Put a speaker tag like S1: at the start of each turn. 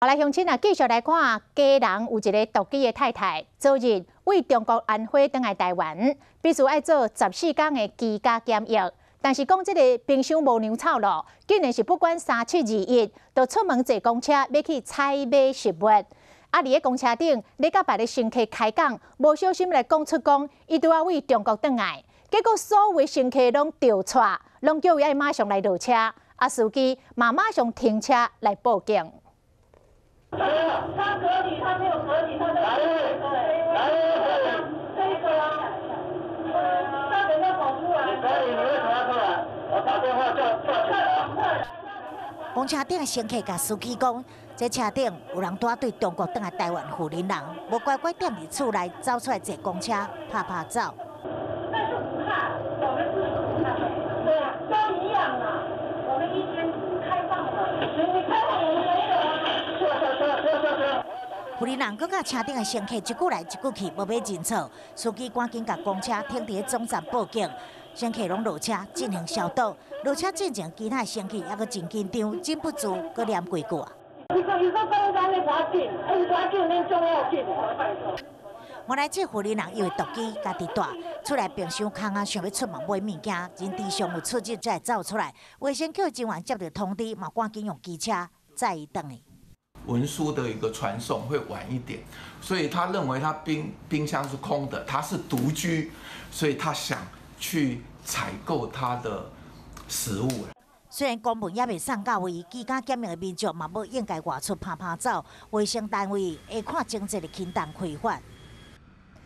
S1: 后来乡亲啊，继续来看，家人有一个独居的太太，昨日为中国安徽返来台湾，必须要做14天的居家检疫。但是讲这个冰箱无粮草咯，竟然是不管3721，就出门坐公车要去采买食物。啊，伫个公车顶，咧甲别个乘客开讲，无小心来讲出讲，伊拄要为中国返来，结果所有乘客拢掉错，拢叫伊爱马上来落车。啊，司机马上停车来报警。
S2: 他隔离，他没有隔离，他没有隔离。这个啊，差点要跑出来。所以你为什么要出来？我打电话叫起来啊！
S3: 公车顶的乘客甲司机讲，这车顶有人带对中国返来台湾富人人，无乖乖踮伫厝内走出来坐公车，拍走。
S2: 那是武汉，我们是武汉，对啊，都一样啊。我们一天开放了，你开放我们没有啊。
S3: 富人人搁甲车顶的乘客一句来一句去，无要认错，司机赶紧甲公车停伫总站报警，乘客拢落车进行消毒。落车进前，其他乘客也搁真紧张，禁不住搁念几句啊。原来这富人人因为独居，家己住，厝内冰箱空啊，想要出门买物件，人地上有出入才会走出来。卫生局人员接到通知，嘛赶紧用机车载伊转去。
S4: 文书的一个传送会晚一点，所以他认为他冰箱是空的，他是独居，所以他想去采购他的食物。
S3: 虽然公文也未送到位，居家检疫的民众嘛无应该外出拍走，卫生单位会看经济的轻重开发。